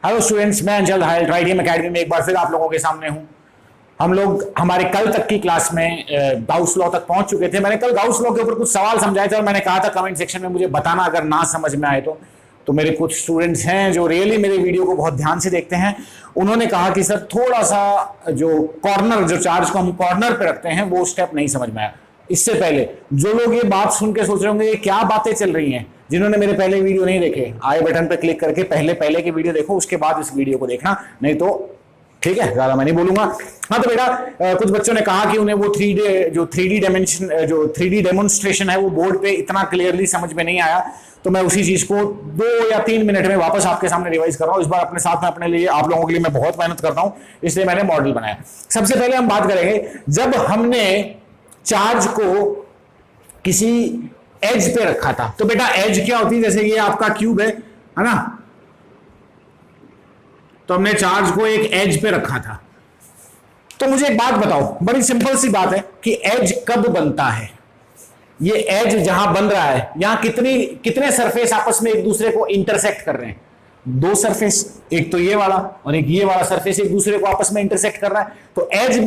Hello students, मैं अंचल हायल ट्राइडियम academy में एक बार फिर आप लोगों के सामने हूं। हम लोग हमारे कल तक की क्लास में गाउस लॉ तक पहुंच चुके थे। मैंने कल गाउस लॉ के ऊपर कुछ सवाल समझाए थे और मैंने कहा था कमेंट सेक्शन में मुझे बताना अगर ना समझ में आए तो मेरे कुछ स्टूडेंट्स हैं जो रियली मेरे वीडियो को बहुत ध्यान से देखते हैं। उन्होंने कहा कि सर थोड़ा सा जो कॉर्नर, जो चार्ज को हम कॉर्नर पे रखते हैं वो स्टेप नहीं समझ में आया। इससे पहले जो लोग ये बात सुन के सोच रहे होंगे ये क्या बातें चल रही हैं, जिन्होंने मेरे पहले वीडियो नहीं देखे, आई बटन पे क्लिक करके पहले के वीडियो देखो, उसके बाद इस वीडियो को देखना, नहीं तो ठीक है ज्यादा मैं नहीं बोलूंगा। हाँ तो बेटा कुछ बच्चों ने कहा कि उन्हें वो 3D डेमोन्स्ट्रेशन है वो बोर्ड पे इतना क्लियरली समझ में नहीं आया, तो मैं उसी चीज को 2 या 3 मिनट में वापस आपके सामने रिवाइज कर रहा हूं। इस बार अपने साथ में अपने लिए, आप लोगों के लिए मैं बहुत मेहनत करता हूं, इसलिए मैंने मॉडल बनाया। सबसे पहले हम बात करेंगे जब हमने चार्ज को किसी एज पे रखा था। तो बेटा एज क्या होती है, जैसे ये आपका क्यूब है ना, तो हमने चार्ज को एक एज पे रखा था। तो मुझे एक बात बताओ, बड़ी सिंपल सी बात है कि एज कब बनता है। ये एज जहां बन रहा है यहां कितने सरफेस आपस में एक दूसरे को इंटरसेक्ट कर रहे हैं? 2 सरफेस, एक तो ये वाला और एक ये वाला सरफेस एक दूसरे को आपस में इंटरसेक्ट कर रहा है। तो एज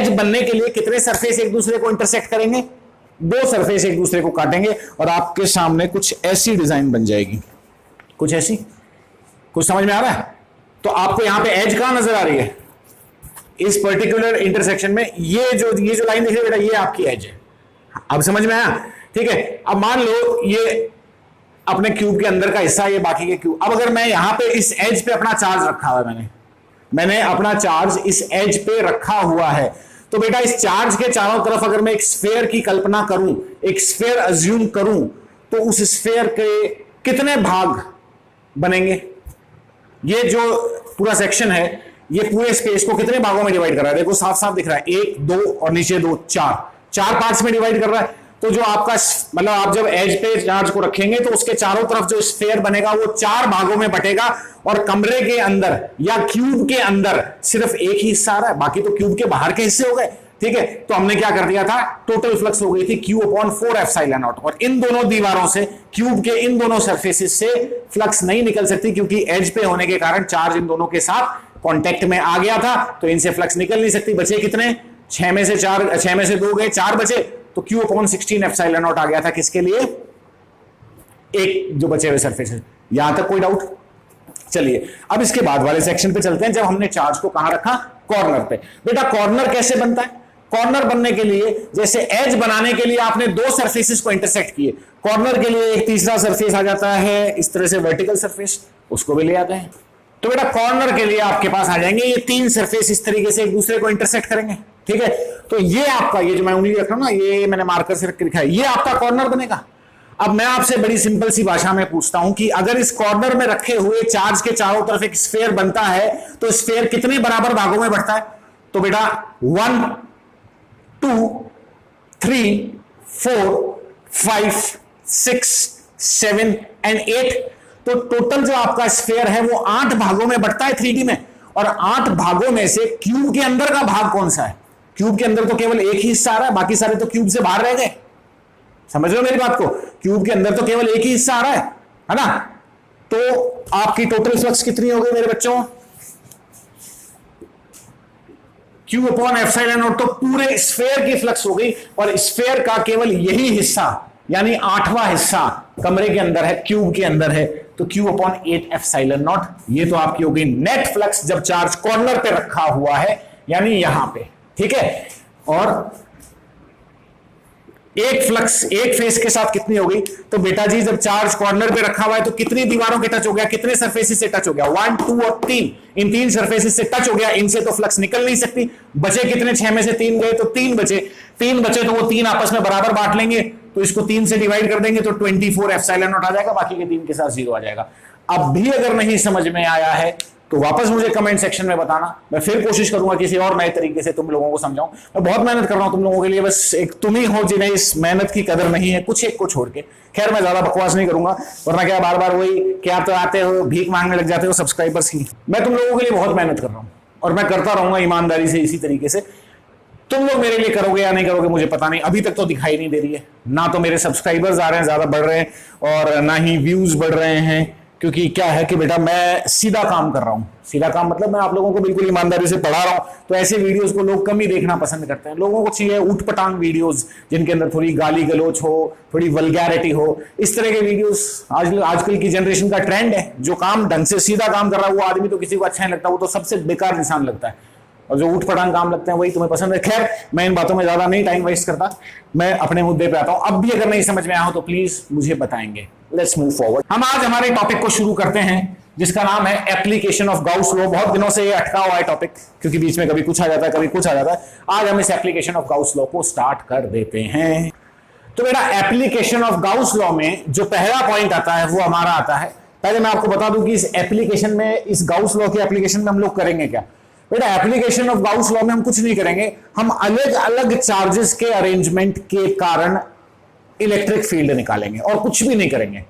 बनने के लिए कितने सरफेस एक दूसरे को इंटरसेक्ट करेंगे? 2 सरफेस एक दूसरे को काटेंगे और आपके सामने कुछ ऐसी डिजाइन बन जाएगी, कुछ ऐसी। कुछ समझ में आ रहा है? तो आपको यहां पे एज कहां नजर आ रही है? इस पर्टिकुलर इंटरसेक्शन में ये जो लाइन दिख रही है बेटा, ये आपकी एज है। अब समझ में आया? ठीक है। अब मान लो ये अपने क्यूब के अंदर का हिस्सा, ये बाकी के क्यूब। अब अगर मैं यहां पे इस एज पे अपना चार्ज रखा हुआ है, मैंने अपना चार्ज इस एज पे रखा हुआ है, तो बेटा इस चार्ज के चारों तरफ अगर मैं एक स्फीयर की कल्पना करूं, एक स्फीयर अज्यूम करूं, तो उस स्फीयर के कितने भाग बनेंगे? ये जो पूरा सेक्शन है, ये पूरे स्पेस को कितने भागों में डिवाइड कर रहा है? देखो साफ साफ दिख रहा है, 1 2 और नीचे 2 4 पार्ट्स में डिवाइड कर रहा है। तो जो आपका मतलब आप जब एज पे चार्ज को रखेंगे तो उसके चारों तरफ जो स्फीयर बनेगा वो 4 भागों में बटेगा, और कमरे के अंदर या क्यूब के अंदर सिर्फ एक ही हिस्सा आ रहा है, बाकी तो क्यूब के बाहर के हिस्से हो गए। ठीक है, तो हमने क्या कर दिया था, टोटल फ्लक्स हो गई थी Q/4ε0, और इन दोनों दीवारों से, क्यूब के इन दोनों सरफेसेस से फ्लक्स नहीं निकल सकती, क्योंकि एज पे होने के कारण चार्ज इन दोनों के साथ कांटेक्ट में आ गया था, तो इनसे फ्लक्स निकल नहीं सकती। बचे कितने? 6 में से 2 गए, 4 बचे, तो Q/16ε0 आ गया था किसके लिए? एक जो बचे हुए सरफेस है। यहां तक कोई डाउट? चलिए अब इसके बाद वाले सेक्शन पे चलते हैं, जब हमने चार्ज को कहां रखा? कॉर्नर पे। बेटा कॉर्नर कैसे बनता है? कॉर्नर बनने के लिए, जैसे एज बनाने के लिए आपने 2 सरफेसेस को इंटरसेक्ट किए, कॉर्नर के लिए एक तीसरा सरफेस आ जाता है इस तरह से, वर्टिकल सरफेस, उसको भी ले आते हैं। तो बेटा कॉर्नर के लिए आपके पास आ जाएंगे ये 3 सरफेस, इस तरीके से एक दूसरे को इंटरसेक्ट करेंगे। ठीक है, तो ये आपका, ये जो मैं उंगली रख रहा हूं ना, ये मैंने मार्कर से रख के लिखा है, ये आपका कॉर्नर बनेगा। अब मैं आपसे बड़ी सिंपल सी भाषा में पूछता हूं कि अगर इस कॉर्नर में रखे हुए चार्ज के चारों तरफ एक स्फीयर बनता है, तो स्फीयर कितने बराबर भागों में बढ़ता है? तो बेटा 1 2 3 4 5 6 7 एंड 8। तो टोटल जो आपका स्फीयर है वो 8 भागों में बढ़ता है 3D में, और 8 भागों में से क्यूब के अंदर का भाग कौन सा है? क्यूब के अंदर तो केवल एक ही हिस्सा आ रहा है, बाकी सारे तो क्यूब से बाहर रह गए। समझ रहे हो मेरी बात को? क्यूब के अंदर तो केवल एक ही हिस्सा आ रहा है ना? तो आपकी टोटल फ्लक्स कितनी हो गई मेरे बच्चों? Q/ε0, तो पूरे स्फीयर की फ्लक्स हो गई, और स्फीयर का केवल यही हिस्सा, यानी 8वां हिस्सा कमरे के अंदर है, क्यूब के अंदर है, तो Q/8ε0। ये तो आपकी हो गई नेट फ्लक्स जब चार्ज कॉर्नर पे रखा हुआ है, यानी यहां पे। ठीक है, और एक फ्लक्स एक फेस के साथ कितनी हो गई? तो बेटा जी जब चार्ज कॉर्नर पे रखा हुआ है तो कितनी दीवारों के टच हो गया, कितने सरफेसेस से टच हो गया? 1 2 और 3, इन 3 सरफेसेस से टच हो गया, इनसे तो फ्लक्स निकल नहीं सकती। बचे कितने? 6 में से 3 गए, तो 3 बचे तो वो 3 आपस में बराबर बांट लेंगे, तो इसको 3 से डिवाइड कर देंगे तो 24ε0 आ जाएगा, बाकी के 3 के साथ 0 आ जाएगा। अब भी अगर नहीं समझ में आया है तो वापस मुझे कमेंट सेक्शन में बताना, मैं फिर कोशिश करूंगा किसी और नए तरीके से तुम लोगों को समझाऊं। मैं बहुत मेहनत कर रहा हूं तुम लोगों के लिए, बस एक तुम ही हो जिन्हें इस मेहनत की कदर नहीं है, कुछ एक को छोड़ के। खैर मैं ज्यादा बकवास नहीं करूंगा, वरना क्या बार बार वही कि आप तो आते हो भीख मांगने लग जाते हो सब्सक्राइबर्स की। मैं तुम लोगों के लिए बहुत मेहनत कर रहा हूं और मैं करता रहूंगा ईमानदारी से इसी तरीके से। तुम लोग मेरे लिए करोगे या नहीं करोगे मुझे पता नहीं, अभी तक तो दिखाई नहीं दे रही है, ना तो मेरे सब्सक्राइबर्स आ रहे हैं, ज्यादा बढ़ रहे हैं, और ना ही व्यूज बढ़ रहे हैं, क्योंकि क्या है कि बेटा मैं सीधा काम कर रहा हूं, सीधा काम मतलब मैं आप लोगों को बिल्कुल ईमानदारी से पढ़ा रहा हूं, तो ऐसे वीडियोस को लोग कम ही देखना पसंद करते हैं। लोगों को चाहिए ऊटपटांग वीडियोस जिनके अंदर थोड़ी गाली गलोच हो, थोड़ी वल्गैरिटी हो, इस तरह के वीडियोस आजकल की जनरेशन का ट्रेंड है। जो काम ढंग से सीधा काम कर रहा है वो आदमी तो किसी को अच्छा नहीं लगता, वो तो सबसे बेकार इंसान लगता है, और जो ऊटपटांग काम लगते हैं वही तुम्हें पसंद है। खैर मैं इन बातों में ज्यादा नहीं टाइम वेस्ट करता, मैं अपने मुद्दे पे आता हूं। अब भी अगर नहीं समझ में आया हो तो प्लीज मुझे बताएंगे। Let's move forward. हम आज हमारे टॉपिक को शुरू करते हैं जिसका नाम है एप्लीकेशन ऑफ गाउस लॉ। बहुत दिनों से ये अटका हुआ है टॉपिक, क्योंकि बीच में कभी कुछ आ जाता है कभी कुछ आ जाता है। आज हम इस एप्लीकेशन ऑफ गाउस लॉ को स्टार्ट कर देते हैं। तो बेटा एप्लीकेशन ऑफ गाउस लॉ में जो पहला पॉइंट आता है वो हमारा आता है, पहले मैं आपको बता दूं कि इस एप्लीकेशन में, इस गाउस लॉ की एप्लीकेशन में हम लोग करेंगे क्या। बेटा एप्लीकेशन ऑफ गाउस लॉ में हम कुछ नहीं करेंगे, हम अलग अलग चार्जेस के अरेंजमेंट के कारण इलेक्ट्रिक फील्ड निकालेंगे और कुछ भी नहीं करेंगे।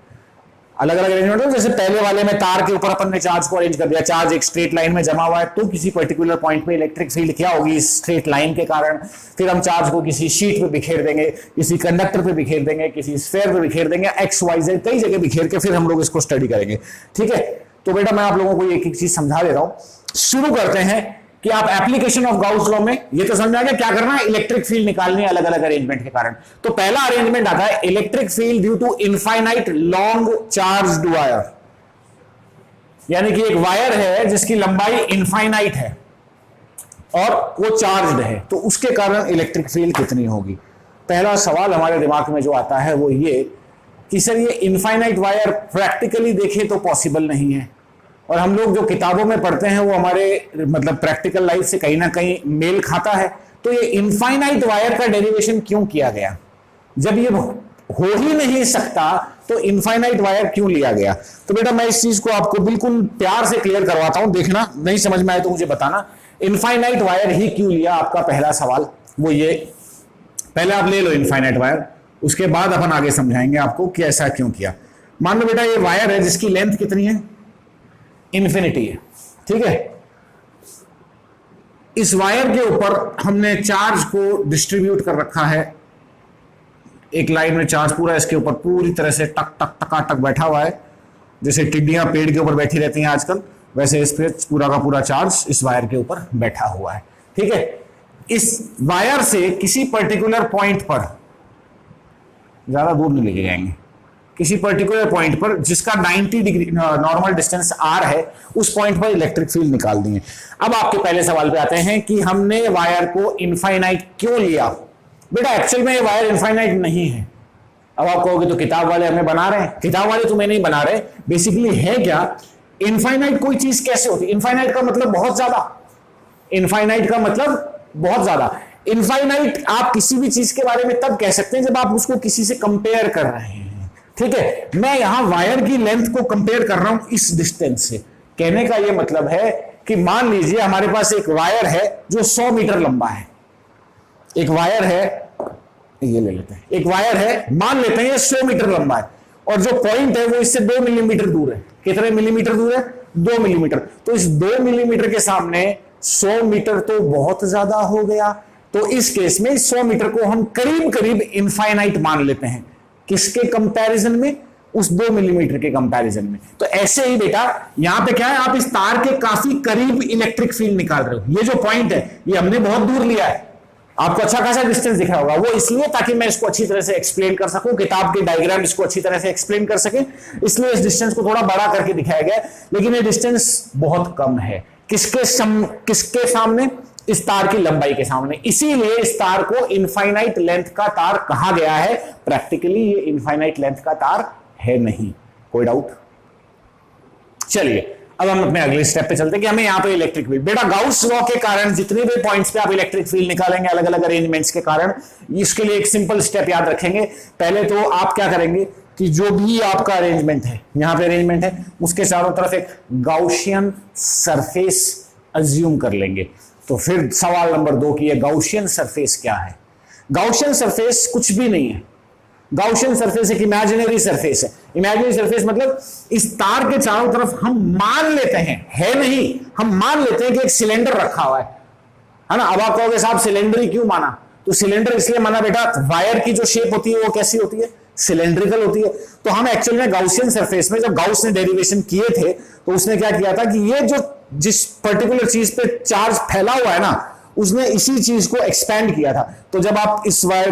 अलग अलग अरेंजमेंट, जैसे पहले वाले में तार के ऊपर अपन ने चार्ज को अरेंज कर दिया, चार्ज एक स्ट्रेट लाइन में जमा हुआ है, तो किसी पर्टिकुलर पॉइंट पे इलेक्ट्रिक फील्ड क्या होगी इस स्ट्रेट लाइन के कारण। फिर हम चार्ज को किसी शीट पे बिखेर देंगे, किसी कंडक्टर पे बिखेर देंगे, किसी स्फीयर पे बिखेर देंगे, एक्स वाई जेड कई जगह बिखेर के फिर हम लोग इसको स्टडी करेंगे। ठीक है, तो बेटा मैं आप लोगों को एक एक चीज समझा दे रहा हूं। शुरू करते हैं कि आप एप्लीकेशन ऑफ गाउस लॉ में ये तो समझा गया क्या करना है, इलेक्ट्रिक फील्ड निकालनी है अलग अलग अरेंजमेंट के कारण। तो पहला अरेंजमेंट आता है electric field due to infinite long charged wire, यानी कि एक वायर है जिसकी लंबाई इनफाइनाइट है और वो चार्ज्ड है, तो उसके कारण इलेक्ट्रिक फील्ड कितनी होगी। पहला सवाल हमारे दिमाग में जो आता है वो ये कि सर ये इनफाइनाइट वायर प्रैक्टिकली देखें तो पॉसिबल नहीं है, और हम लोग जो किताबों में पढ़ते हैं वो हमारे मतलब प्रैक्टिकल लाइफ से कहीं ना कहीं मेल खाता है। तो ये इनफाइनाइट वायर का डेरिवेशन क्यों किया गया, जब ये हो ही नहीं सकता तो इनफाइनाइट वायर क्यों लिया गया। तो बेटा मैं इस चीज को आपको बिल्कुल प्यार से क्लियर करवाता हूं, देखना नहीं समझ में आए तो मुझे बताना। इनफाइनाइट वायर ही क्यों लिया, आपका पहला सवाल वो ये। पहले आप ले लो इनफाइनाइट वायर, उसके बाद अपन आगे समझाएंगे आपको कि ऐसा क्यों किया। मान लो बेटा ये वायर है जिसकी लेंथ कितनी है, इन्फिनिटी है, ठीक है। इस वायर के ऊपर हमने चार्ज को डिस्ट्रीब्यूट कर रखा है, एक लाइन में चार्ज पूरा इसके ऊपर पूरी तरह से टक टक टकाटक बैठा हुआ है, जैसे टिड्डियां पेड़ के ऊपर बैठी रहती हैं आजकल, वैसे इस पे पूरा का पूरा चार्ज इस वायर के ऊपर बैठा हुआ है, ठीक है। इस वायर से किसी पर्टिकुलर पॉइंट पर, ज्यादा दूर नहीं लेके जाएंगे, किसी पर्टिकुलर पॉइंट पर जिसका 90 डिग्री नॉर्मल डिस्टेंस आर है, उस पॉइंट पर इलेक्ट्रिक फील्ड निकाल दिए। अब आपके पहले सवाल पे आते हैं कि हमने वायर को इनफाइनाइट क्यों लिया। बेटा एक्चुअल में ये वायर इनफाइनाइट नहीं है। अब आप कहोगे तो किताब वाले हमें बना रहे हैं, किताब वाले तुम्हें नहीं बना रहे। बेसिकली है क्या, इनफाइनाइट कोई चीज कैसे होती है, इनफाइनाइट का मतलब बहुत ज्यादा, इनफाइनाइट का मतलब बहुत ज्यादा। इनफाइनाइट आप किसी भी चीज के बारे में तब कह सकते हैं जब आप उसको किसी से कंपेयर कर रहे हैं, ठीक है। मैं यहां वायर की लेंथ को कंपेयर कर रहा हूं इस डिस्टेंस से। कहने का यह मतलब है कि मान लीजिए हमारे पास एक वायर है जो 100 मीटर लंबा है, एक वायर है, ये ले लेते हैं, एक वायर है, मान लेते हैं ये 100 मीटर लंबा है, और जो पॉइंट है वो इससे 2 मिलीमीटर दूर है। कितने मिलीमीटर दूर है, 2 मिलीमीटर। तो इस 2 मिलीमीटर के सामने 100 मीटर तो बहुत ज्यादा हो गया। तो इस केस में 100 मीटर को हम करीब करीब इनफाइनाइट मान लेते हैं। किसके कंपैरिजन में, उस 2 मिलीमीटर के कंपैरिजन में। तो ऐसे ही बेटा यहां पे क्या है, आप इस तार के काफी करीब इलेक्ट्रिक फील्ड निकाल रहे हो। ये जो पॉइंट है ये हमने बहुत दूर लिया है, आपको अच्छा खासा डिस्टेंस दिख रहा होगा, वो इसलिए ताकि मैं इसको अच्छी तरह से एक्सप्लेन कर सकूं, किताब के डायग्राम इसको अच्छी तरह से एक्सप्लेन कर सके, इसलिए इस डिस्टेंस को थोड़ा बड़ा करके दिखाया गया। लेकिन ये डिस्टेंस बहुत कम है किसके सामने, इस तार की लंबाई के सामने। इसीलिए इस तार को इनफाइनाइट लेंथ का तार कहा गया है। प्रैक्टिकली ये इनफाइनाइट लेंथ का तार है नहीं, कोई डाउट। चलिए अब हम अपने अगले स्टेप पे चलते हैं कि हमें यहां पे इलेक्ट्रिक फील्ड, बेटा गाउस लॉ के कारण जितने भी पॉइंट्स पे आप इलेक्ट्रिक फील्ड निकालेंगे अलग अलग अरेंजमेंट्स के कारण, इसके लिए एक सिंपल स्टेप याद रखेंगे। पहले तो आप क्या करेंगे कि जो भी आपका अरेंजमेंट है, यहां पे अरेंजमेंट है, उसके चारों तरफ एक गाउशियन सरफेस अज्यूम कर लेंगे। तो फिर सवाल नंबर 2 की है गाउशियन सरफेस क्या है। गाउशियन सरफेस कुछ भी नहीं है। गाउशियन सरफेस एक इमेजिनरी सरफेस है। इमेजिनरी सरफेस मतलब इस तार के चारों तरफ हम मान लेते हैं, है नहीं, हम मान लेते हैं कि एक सिलेंडर रखा हुआ है ना। अब आप कहोगे साहब सिलेंडर ही क्यों माना, तो सिलेंडर इसलिए माना बेटा, वायर की जो शेप होती है वो कैसी होती है, सिलेंड्रिकल होती है। तो हम एक्चुअल में गाउसियन सरफेस में जब गाउस ने डेरिवेशन किए थे तो उसने क्या किया था कि ये जो जिस पर्टिकुलर चीज पे चार्ज फैला हुआ है ना, उसने इसी चीज को एक्सपेंड किया था। तो जब आप इस वायर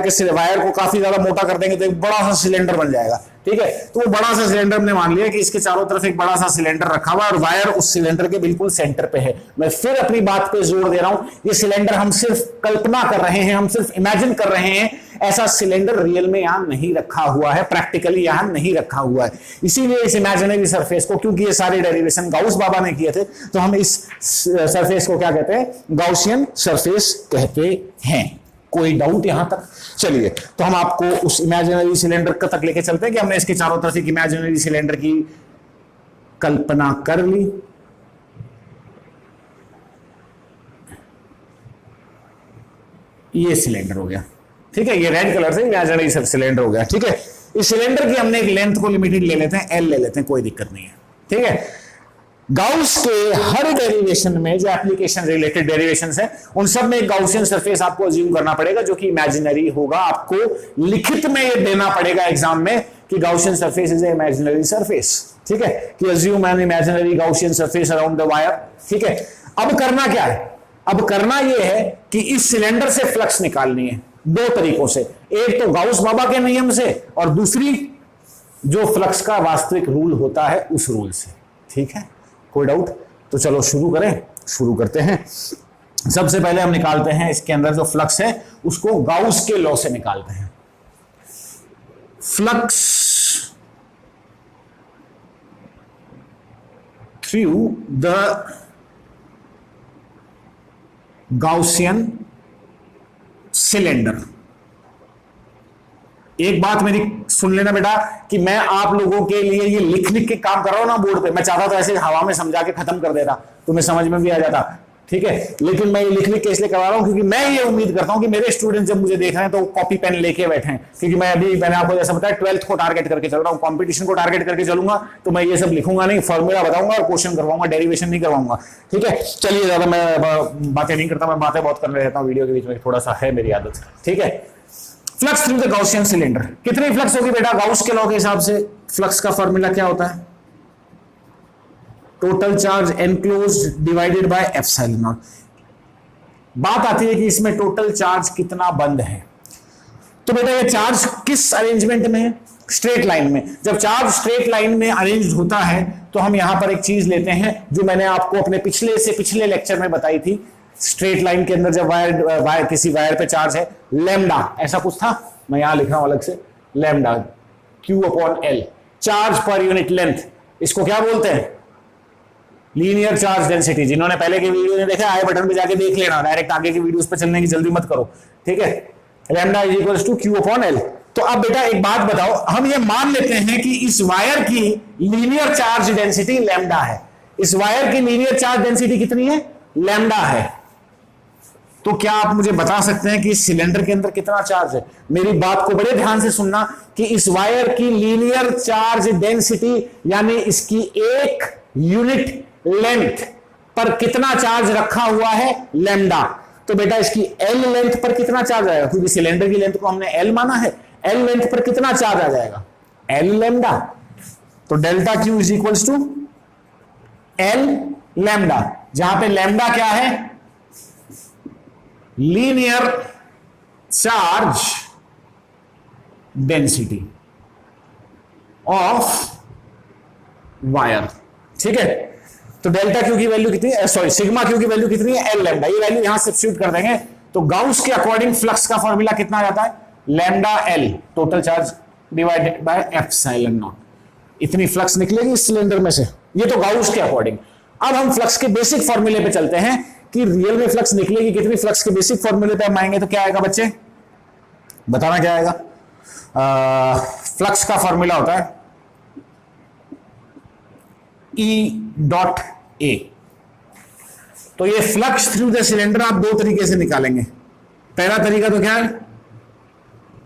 को काफी ज्यादा मोटा कर देंगे तो एक बड़ा सा सिलेंडर बन जाएगा, ठीक है। तो वो बड़ा सा सिलेंडर हमने मान लिया कि इसके चारों तरफ एक बड़ा सा सिलेंडर रखा हुआ है और वायर उस सिलेंडर के बिल्कुल सेंटर पे है। मैं फिर अपनी बात पे जोर दे रहा हूं, ये सिलेंडर हम सिर्फ कल्पना कर रहे हैं, हम सिर्फ इमेजिन कर रहे हैं, ऐसा सिलेंडर रियल में यहां नहीं रखा हुआ है, प्रैक्टिकली यहां नहीं रखा हुआ है। इसीलिए इस इमेजिनरी सरफेस को, क्योंकि ये सारे डेरिवेशन गाउस बाबा ने किए थे, तो हम इस सरफेस को क्या कहते हैं, गाउसियन सरफेस कहते हैं। कोई डाउट यहां तक? चलिए, तो हम आपको उस इमेजिनरी सिलेंडर तक लेके चलते हैं कि हमने इसके चारों तरफ एक इमेजिनरी सिलेंडर की कल्पना कर ली। ये सिलेंडर हो गया, ठीक है, ये रेड कलर से इमेजिनरी सिलेंडर हो गया, ठीक है। इस सिलेंडर की हमने एक लेंथ को लिमिटेड ले लेते हैं, एल ले लेते हैं, कोई दिक्कत नहीं है, ठीक है। गाउस के हर डेरिवेशन में जो एप्लीकेशन रिलेटेड डेरिवेशंस हैं, उन सब में एक गाउसियन सरफेस आपको अज्यूम करना पड़ेगा जो कि इमेजिनरी होगा। आपको लिखित में ये देना पड़ेगा एग्जाम में कि Gaussian surface is a imaginary surface, ठीक है, कि assume an imaginary Gaussian surface around the wire, ठीक है। अब करना क्या है? अब करना यह है कि इस सिलेंडर से फ्लक्स निकालनी है दो तरीकों से, एक तो गाउस बाबा के नियम से और दूसरी जो फ्लक्स का वास्तविक रूल होता है उस रूल से, ठीक है। कोई डाउट? तो चलो शुरू करें, शुरू करते हैं। सबसे पहले हम निकालते हैं इसके अंदर जो फ्लक्स है उसको गाउस के लॉ से निकालते हैं। Flux through the Gaussian cylinder. एक बात मेरी सुन लेना बेटा कि मैं आप लोगों के लिए ये लिख के काम कर रहा हूं ना बोर्ड पे। मैं चाहता था ऐसे हवा में समझा के खत्म कर देता, तुम्हें समझ में भी आ जाता, ठीक है, लेकिन मैं ये लिख के इसलिए करवा रहा हूं क्योंकि मैं ये उम्मीद करता हूं कि मेरे स्टूडेंट जब मुझे देख रहे हैं तो कॉपी पेन लेके बैठे हैं। क्योंकि मैंने आपको जैसा बताया 12th को टारगेट करके चल रहा हूं, कंपटीशन को टारगेट करके चलूंगा, तो मैं ये सब लिखूंगा नहीं, फॉर्मूला बताऊंगा और क्वेश्चन करवाऊंगा, डेरिवेशन नहीं करवाऊंगा, ठीक है। चलिए, ज्यादा मैं बातें नहीं करता, मैं बातें बहुत करने रहता हूँ वीडियो के बीच में, थोड़ा सा है मेरी आदत, ठीक है। Flux through the Gaussian cylinder, कितनी फ्लक्स होगी बेटा? गाउस के लॉ के हिसाब से फ्लक्स का फॉर्मूला क्या होता है? Total charge enclosed divided by epsilon not. बात आती है कि इसमें टोटल चार्ज कितना बंद है। तो बेटा ये चार्ज किस अरेंजमेंट में है? स्ट्रेट लाइन में। जब चार्ज स्ट्रेट लाइन में अरेंज होता है तो हम यहां पर एक चीज लेते हैं जो मैंने आपको अपने पिछले लेक्चर में बताई थी। स्ट्रेट लाइन के अंदर जब वायर किसी वायर पे चार्ज है, लैम्डा ऐसा कुछ था, मैं यहां लिख रहा हूं अलग से, lambda Q upon L, charge per unit length. इसको क्या बोलते हैं? Linear charge density. जिन्होंने पहले के वीडियो में देखा, आई बटन पे जाके देख लेना, डायरेक्ट आगे की वीडियोस पे चलने की जल्दी मत करो, ठीक है। Lambda is equal to Q upon L। तो अब बेटा एक बात बताओ, हम ये मान लेते हैं कि इस वायर की लीनियर चार्ज डेंसिटी लैम्डा है। इस वायर की लीनियर चार्ज डेंसिटी कितनी है? लैम्डा है। तो क्या आप मुझे बता सकते हैं कि इस सिलेंडर के अंदर कितना चार्ज है? मेरी बात को बड़े ध्यान से सुनना कि इस वायर की लीनियर चार्ज डेंसिटी यानी इसकी एक यूनिट लेंथ पर कितना चार्ज रखा हुआ है? लैम्डा। तो बेटा इसकी एल लेंथ पर कितना चार्ज आएगा? क्योंकि सिलेंडर की लेंथ को हमने एल माना है, एल लेंथ पर कितना चार्ज आ जाएगा? L lambda. तो delta q is equals to L lambda, जहां पे लैम्डा क्या है? Linear charge density of wire, ठीक है। तो डेल्टा क्यू की वैल्यू कितनी है? सॉरी, सिग्मा क्यू की वैल्यू कितनी है? L lambda. ये वैल्यू यहां सब्स्टिट्यूट कर देंगे तो गाउस के अकॉर्डिंग फ्लक्स का फॉर्मूला कितना आ जाता है? Lambda L total charge divided by epsilon not. इतनी फ्लक्स निकलेगी इस सिलेंडर में से, ये तो गाउस के अकॉर्डिंग। अब हम फ्लक्स के बेसिक फॉर्मूले पे चलते हैं कि रियल में फ्लक्स निकलेगी कितनी। फ्लक्स के बेसिक फॉर्मूले पे हम आएंगे तो क्या आएगा बच्चे? बताना क्या आएगा? फ्लक्स का फॉर्मूला होता है E डॉट ए। तो ये फ्लक्स थ्रू द सिलेंडर आप दो तरीके से निकालेंगे। पहला तरीका तो क्या है?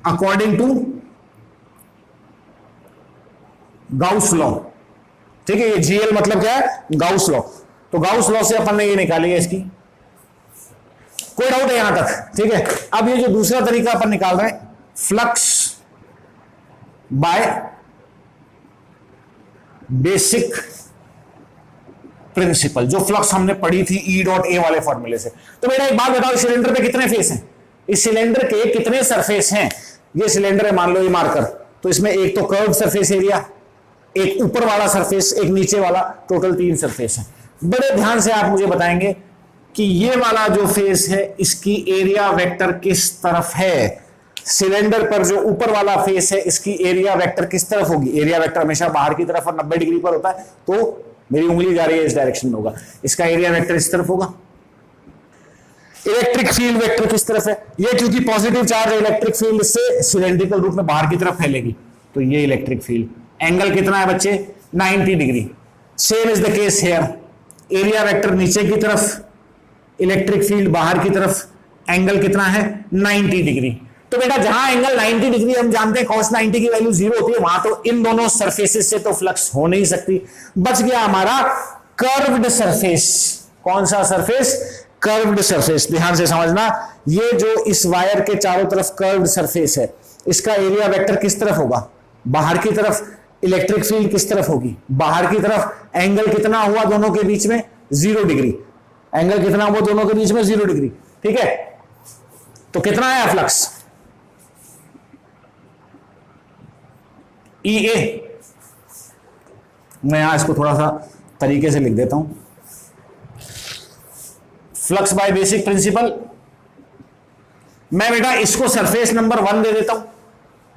अकॉर्डिंग टू गाउस लॉ, ठीक है। ये जीएल मतलब क्या है? Gauss law. तो गाउस लॉ से अपन ने ये निकाली है इसकी, कोई डाउट है यहां तक? ठीक है। अब ये जो दूसरा तरीका अपन निकाल रहे हैं, फ्लक्स बाय बेसिक प्रिंसिपल, जो फ्लक्स हमने पढ़ी थी ई डॉट ए वाले फॉर्मूले से। तो मेरा एक बात बताओ, इस सिलेंडर पे कितने फेस हैं? इस सिलेंडर के कितने सरफेस हैं? ये सिलेंडर है, मान लो ये मार्कर, तो इसमें एक तो कर्व सरफेस एरिया, एक ऊपर वाला सरफेस, एक नीचे वाला, टोटल 3 सरफेस हैं। बड़े ध्यान से आप मुझे बताएंगे कि ये वाला जो फेस है इसकी एरिया वेक्टर किस तरफ है? सिलेंडर पर जो ऊपर वाला फेस है इसकी एरिया वेक्टर किस तरफ होगी? एरिया वेक्टर हमेशा बाहर की तरफ और 90 डिग्री पर होता है, तो मेरी उंगली जा रही है इस डायरेक्शन में होगा, इसका एरिया वेक्टर इस तरफ होगा। इलेक्ट्रिक फील्ड वेक्टर किस तरफ है? ये क्योंकि पॉजिटिव चार्ज है, इलेक्ट्रिक फील्ड इससे सिलेंड्रिकल रूप में बाहर की तरफ फैलेगी, तो ये इलेक्ट्रिक फील्ड। एंगल कितना है बच्चे? 90 degree. Same is the case hair, area vector नीचे की तरफ, इलेक्ट्रिक फील्ड बाहर की तरफ, एंगल कितना है? 90 डिग्री। तो बेटा जहां एंगल 90 डिग्री हम जानते हैं cos 90 की वैल्यू 0 होती है, वहां तो इन दोनों सरफेसेस से तो फ्लक्स हो नहीं सकती। बच गया हमारा कर्व्ड सरफेस। कौन सा सरफेस? Curved surface. ध्यान से समझना, ये जो इस वायर के चारों तरफ कर्व्ड सरफेस है, इसका एरिया वेक्टर किस तरफ होगा? बाहर की तरफ। इलेक्ट्रिक फील्ड किस तरफ होगी? बाहर की तरफ। एंगल कितना हुआ दोनों के बीच में? 0 डिग्री। एंगल कितना हुआ दोनों के बीच में? 0 डिग्री। ठीक है, तो कितना है फ्लक्स? ई ए। मैं यहां इसको थोड़ा सा तरीके से लिख देता हूं। फ्लक्स बाय बेसिक प्रिंसिपल, मैं बेटा इसको सरफेस नंबर 1 दे देता हूं,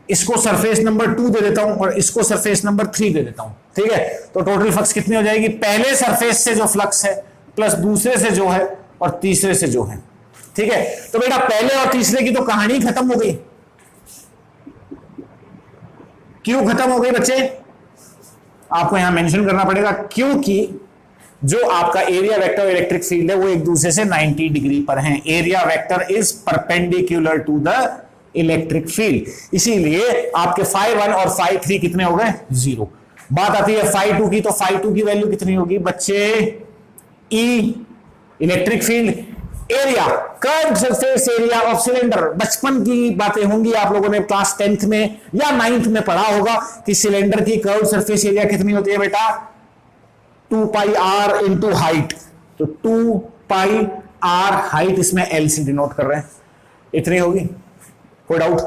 इसको सरफेस नंबर 2 दे देता हूं और इसको सरफेस नंबर 3 दे देता हूं। ठीक है, तो टोटल फ्लक्स कितनी हो जाएगी? पहले सरफेस से जो फ्लक्स है प्लस दूसरे से जो है और तीसरे से जो है। ठीक है, तो बेटा पहले और तीसरे की तो कहानी खत्म हो गई। क्यों खत्म हो गई बच्चे? आपको यहां मेंशन करना पड़ेगा, क्योंकि जो आपका एरिया वेक्टर और इलेक्ट्रिक फील्ड है वो एक दूसरे से 90 डिग्री पर हैं। Area vector is perpendicular to the electric field, इसीलिए आपके φ1 और φ3 कितने हो गए? 0। बात आती है φ2 की, तो φ2 की वैल्यू कितनी होगी बच्चे? E electric field, area curved surface area of cylinder. बचपन की बातें होंगी, आप लोगों ने क्लास 10th में या 9th में पढ़ा होगा कि सिलेंडर की कर्व्ड सरफेस एरिया कितनी होती है बेटा? 2 पाई r इंटू हाइट। तो 2 पाई r हाइट, इसमें l से डिनोट कर रहे हैं, इतनी होगी। कोई डाउट?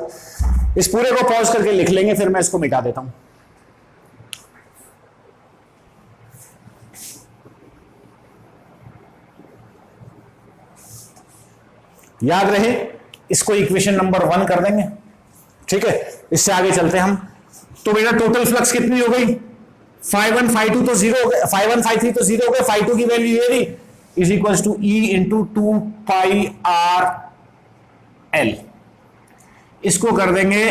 इस पूरे को पॉज करके लिख लेंगे, फिर मैं इसको मिटा देता हूं। याद रहे, इसको इक्वेशन नंबर 1 कर देंगे। ठीक है, इससे आगे चलते हैं हम। तो बेटा टोटल फ्लक्स कितनी हो गई? φ1 φ2 तो 0 हो गए, φ1 φ3 तो 0 हो गए, φ2 की वैल्यू ये रही, is equal to E into 2 pi r l. इसको कर देंगे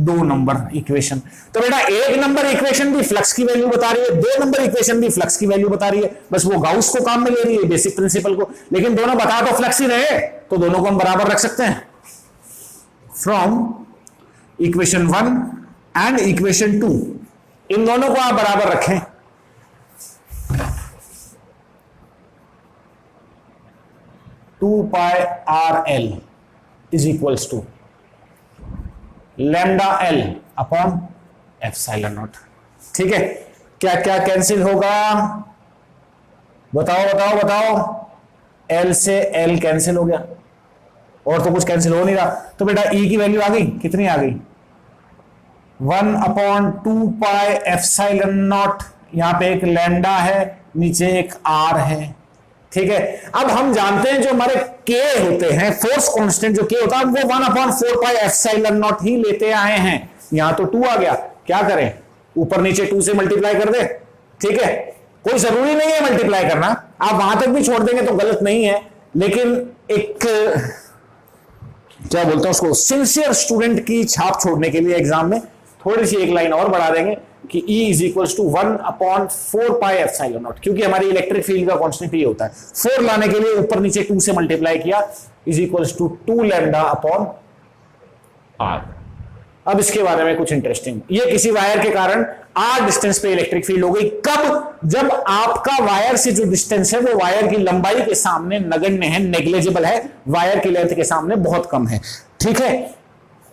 2 नंबर इक्वेशन। तो बेटा 1 नंबर इक्वेशन भी फ्लक्स की वैल्यू बता रही है, 2 नंबर इक्वेशन भी फ्लक्स की वैल्यू बता रही है, बस वो गाउस को काम में ले रही है, बेसिक प्रिंसिपल को। लेकिन दोनों बता तो फ्लक्स ही रहे, तो दोनों को हम बराबर रख सकते हैं। फ्रॉम इक्वेशन 1 एंड इक्वेशन 2, इन दोनों को आप बराबर रखें। Two pi r l is equals to lambda l upon epsilon naught. ठीक है, क्या क्या कैंसिल होगा? बताओ बताओ बताओ। एल से एल कैंसिल हो गया, और तो कुछ कैंसिल हो नहीं रहा। तो बेटा ई की वैल्यू आ गई, कितनी आ गई? 1/2 पाई एप्सिलॉन नॉट। यहां पे एक लैम्डा है, नीचे एक आर है। ठीक है, अब हम जानते हैं जो हमारे के होते हैं, फोर्स कांस्टेंट जो के होता है, वो 1/4 पाई एप्सिलॉन नॉट ही लेते आए हैं। यहां तो 2 आ गया, क्या करें? ऊपर नीचे 2 से मल्टीप्लाई कर दे। ठीक है, कोई जरूरी नहीं है मल्टीप्लाई करना, आप वहां तक भी छोड़ देंगे तो गलत नहीं है, लेकिन एक क्या बोलता हूं उसको, सिंसियर स्टूडेंट की छाप छोड़ने के लिए एग्जाम में थोड़ी सी एक लाइन और बढ़ा देंगे कि E is equals to 1/4 pi epsilon naught, क्योंकि हमारी इलेक्ट्रिक फील्ड का कांस्टेंट ये होता है। 4 लाने के लिए ऊपर नीचे 2 से मल्टीप्लाई किया, is equals to 2 lambda upon r. अब इसके बारे में कुछ इंटरेस्टिंग, ये किसी वायर के कारण आर डिस्टेंस पे इलेक्ट्रिक फील्ड हो गई। कब? जब आपका वायर से जो डिस्टेंस है वो वायर की लंबाई के सामने नगण्य है, नेग्लिजिबल है, वायर की लेंथ के सामने बहुत कम है। ठीक है,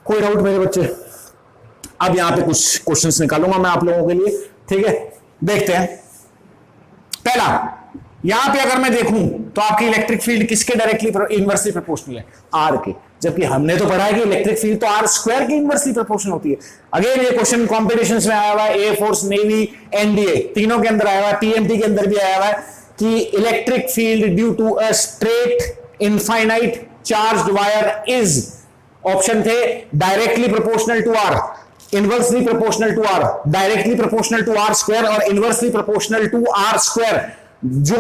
कोई डाउट मेरे बच्चे? अब यहां पे कुछ क्वेश्चंस निकालूंगा मैं आप लोगों के लिए, ठीक है। देखते हैं। पहला, यहां पे अगर मैं देखूं तो आपकी इलेक्ट्रिक फील्ड किसके डायरेक्टली इनवर्सली प्रोपोर्शनल है? आर के। जबकि हमने तो पढ़ा है कि इलेक्ट्रिक फील्ड तो आर स्क्वायर की इनवर्सली प्रोपोर्शनल होती है। अगेन ये क्वेश्चन कॉम्पिटिशंस में आया हुआ है, एयर फोर्स, नेवी, एनडीए, तीनों के अंदर आया हुआ है, टीएमटी के अंदर भी आया हुआ है कि electric field due to a straight infinite charged wire is, option थे directly proportional to r, inversely proportional to r, directly proportional to r square और inversely proportional to r square. जो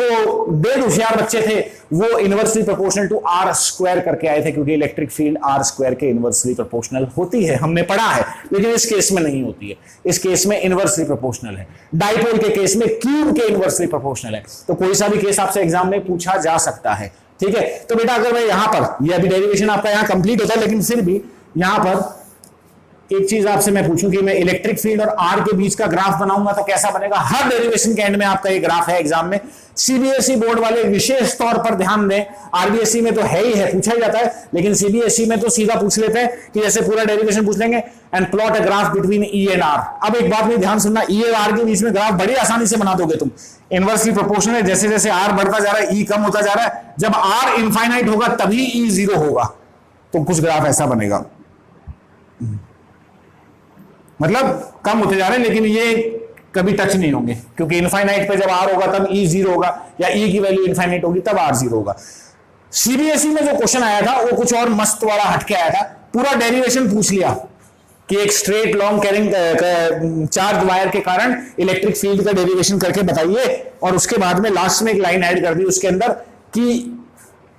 डेढ़ होशियार बच्चे थे वो inversely proportional to r square करके आए थे, क्योंकि इलेक्ट्रिक फील्ड आर स्क्वायर के इनवर्सली प्रोपोर्शनल होती है, हमने पढ़ा है। लेकिन इस केस में नहीं होती है, इस केस में इनवर्सली प्रोपोर्शनल है। डाइपोल के केस में क्यूब के इनवर्सली प्रोपोर्शनल है। तो कोई सा भी केस आपसे एग्जाम में पूछा जा सकता है, ठीक है। तो बेटा अगर मैं यहां पर, ये अभी डेरिवेशन आपका यहां कंप्लीट होता है, लेकिन फिर भी यहां पर एक चीज आपसे मैं पूछूं कि मैं इलेक्ट्रिक फील्ड और आर के बीच का ग्राफ बनाऊंगा तो कैसा बनेगा? हर डेरिवेशन के एंड में आपका ये ग्राफ है एग्जाम में। सीबीएसई बोर्ड वाले विशेष तौर पर ध्यान दें, आरबीएसई में तो है ही है, पूछा ही जाता है, लेकिन सीबीएसई में तो सीधा पूछ लेते हैं कि जैसे पूरा डेरिवेशन पूछ लेंगे, and plot a graph between E and r. अब एक बात में ध्यान सुनना, ई और आर के बीच में ग्राफ बड़ी आसानी से बना दोगे तुम। इनवर्सली प्रोपोर्शनल है, जैसे जैसे आर बढ़ता जा रहा है ई कम होता जा रहा है, जब आर इनफाइनाइट होगा तभी ई जीरो होगा। तो कुछ ग्राफ ऐसा बनेगा, मतलब कम होते जा रहे हैं लेकिन ये कभी टच नहीं होंगे, क्योंकि इनफाइनाइट पे जब आर होगा तब ई जीरो होगा, या ई की वैल्यू इनफाइनाइट होगी तब आर जीरो होगा। सीबीएसई में जो क्वेश्चन आया था वो कुछ और मस्त वाला हटके आया था। पूरा डेरिवेशन पूछ लिया कि एक straight long carrying charge wire के कारण इलेक्ट्रिक फील्ड का डेरिवेशन करके बताइए, और उसके बाद में लास्ट में एक लाइन ऐड कर दी उसके अंदर कि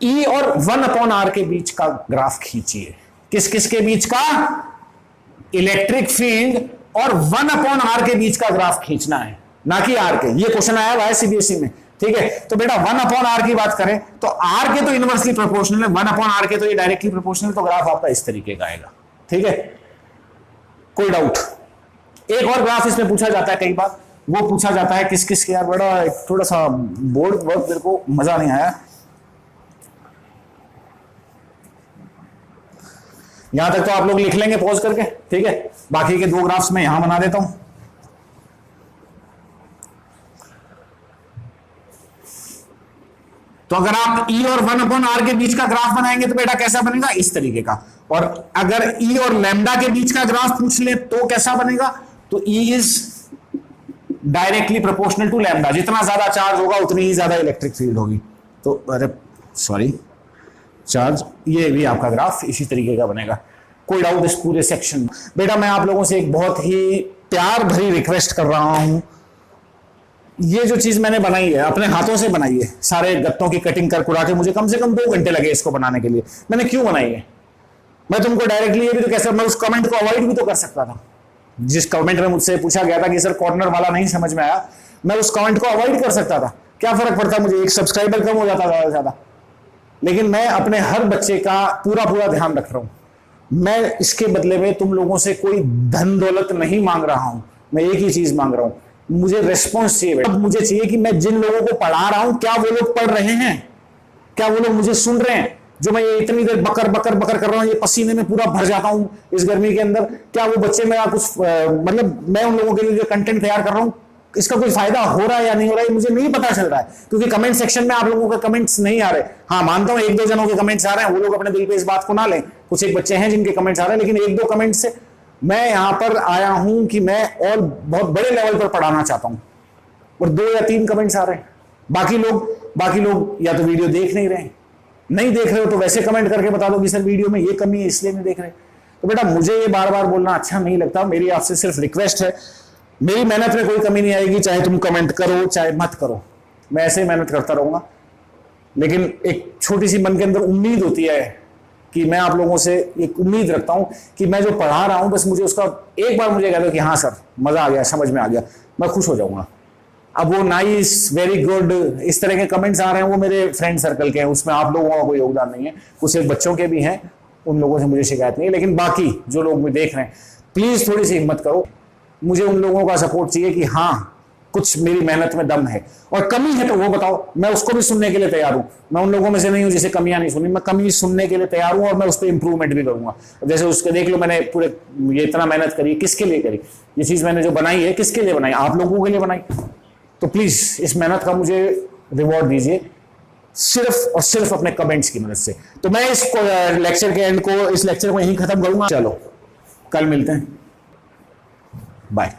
ई और 1/r के बीच का ग्राफ खींचिए। किस किस के बीच का? इलेक्ट्रिक फील्ड और 1/r के बीच का ग्राफ खींचना है, ना कि आर के। ये क्वेश्चन आया हुआ है सीबीएसई में, ठीक है। तो बेटा 1/r की बात करें तो आर के तो इनवर्सली प्रोपोर्शनल है, 1/r के तो ये डायरेक्टली प्रोपोर्शनल, तो ग्राफ आपका इस तरीके का आएगा, ठीक है। कोई डाउट? एक और ग्राफ इसमें पूछा जाता है कई बार, वो पूछा जाता है किस किस के, यार बड़ा थोड़ा सा बोर्ड वर्क मेरे को मजा नहीं आया। यहां तक तो आप लोग लिख लेंगे पॉज करके, ठीक है। बाकी के दो ग्राफ्स मैं यहां बना देता हूं। तो अगर आप ई और 1/r के बीच का ग्राफ बनाएंगे तो बेटा कैसा बनेगा? इस तरीके का। और अगर ई और लैम्डा के बीच का ग्राफ पूछ ले तो कैसा बनेगा? तो E is directly proportional to lambda, जितना ज्यादा चार्ज होगा उतनी ही ज्यादा इलेक्ट्रिक फील्ड होगी। तो अरे सॉरी, चार्ज, ये भी आपका ग्राफ इसी तरीके का बनेगा। कोई डाउट इस पूरे सेक्शन में? बेटा मैं आप लोगों से एक बहुत ही प्यार भरी रिक्वेस्ट कर रहा हूं, ये जो चीज मैंने बनाई है अपने हाथों से बनाई है, सारे गत्तों की कटिंग कर कुरा के मुझे कम से कम 2 घंटे लगे इसको बनाने के लिए। मैंने क्यों बनाई है? मैं तुमको डायरेक्टली ये भी तो कैसे, मैं उस कमेंट को अवॉइड भी तो कर सकता था। जिस कमेंट में मुझसे पूछा गया था कि सर कॉर्नर वाला नहीं समझ में आया, मैं उस कमेंट को अवॉइड कर सकता था। क्या फर्क पड़ता मुझे, एक सब्सक्राइबर कम हो जाता ज्यादा से ज्यादा। लेकिन मैं अपने हर बच्चे का पूरा पूरा ध्यान रख रहा हूं। मैं इसके बदले में तुम लोगों से कोई धन दौलत नहीं मांग रहा हूं, मैं एक ही चीज मांग रहा हूं, मुझे रिस्पॉन्स चाहिए। अब मुझे चाहिए कि मैं जिन लोगों को पढ़ा रहा हूं क्या वो लोग पढ़ रहे हैं, क्या वो लोग मुझे सुन रहे हैं। जो मैं ये इतनी देर बकर बकर बकर कर रहा हूं, ये पसीने में पूरा भर जाता हूं इस गर्मी के अंदर, क्या वो बच्चे मेरा कुछ मतलब मैं उन लोगों के लिए जो कंटेंट तैयार कर रहा हूं इसका कोई फायदा हो रहा है या नहीं हो रहा है, मुझे नहीं पता चल रहा है। क्योंकि कमेंट सेक्शन में आप लोगों के कमेंट्स नहीं आ रहे। हाँ मानता हूं 1-2 जनों के कमेंट्स आ रहे हैं, वो लोग अपने दिल पे इस बात को ना लें, कुछ एक बच्चे हैं जिनके कमेंट्स आ रहे हैं, लेकिन 1-2 कमेंट से मैं यहां पर आया हूं कि मैं और बहुत बड़े लेवल पर पढ़ाना चाहता हूं, और 2 या 3 कमेंट्स आ रहे हैं। बाकी लोग या तो वीडियो देख नहीं रहे, नहीं देख रहे हो तो वैसे कमेंट करके बता दो कि सर वीडियो में ये कमी है इसलिए नहीं देख रहे। तो बेटा मुझे ये बार बार बोलना अच्छा नहीं लगता, मेरी आपसे सिर्फ रिक्वेस्ट है, मेरी मेहनत में कोई कमी नहीं आएगी, चाहे तुम कमेंट करो चाहे मत करो, मैं ऐसे ही मेहनत करता रहूंगा। लेकिन एक छोटी सी मन के अंदर उम्मीद होती है कि मैं आप लोगों से एक उम्मीद रखता हूं कि मैं जो पढ़ा रहा हूं बस मुझे उसका एक बार मुझे कह दो कि हाँ सर मजा आ गया, समझ में आ गया, मैं खुश हो जाऊंगा। अब वो नाइस, वेरी गुड, इस तरह के कमेंट्स आ रहे हैं वो मेरे फ्रेंड सर्कल के हैं, उसमें आप लोगों का कोई योगदान नहीं है, कुछ एक बच्चों के भी हैं, उन लोगों से मुझे शिकायत नहीं है। लेकिन बाकी जो लोग मुझे देख रहे हैं प्लीज थोड़ी सी हिम्मत करो, मुझे उन लोगों का सपोर्ट चाहिए कि हाँ कुछ मेरी मेहनत में दम है, और कमी है तो वो बताओ, मैं उसको भी सुनने के लिए तैयार हूं। मैं उन लोगों में से नहीं हूं जिसे कमियां नहीं सुनी, मैं कमी सुनने के लिए तैयार हूं और मैं उस पर इंप्रूवमेंट भी करूंगा। जैसे उसके देख लो, मैंने पूरे ये इतना मेहनत करी, किसके लिए करी? ये चीज मैंने जो बनाई है किसके लिए बनाई? आप लोगों के लिए बनाई। तो प्लीज इस मेहनत का मुझे रिवॉर्ड दीजिए, सिर्फ और सिर्फ अपने कमेंट्स की मदद से। तो मैं इस लेक्चर के एंड को, इस लेक्चर को यहीं खत्म करूंगा। चलो कल मिलते हैं, बाय।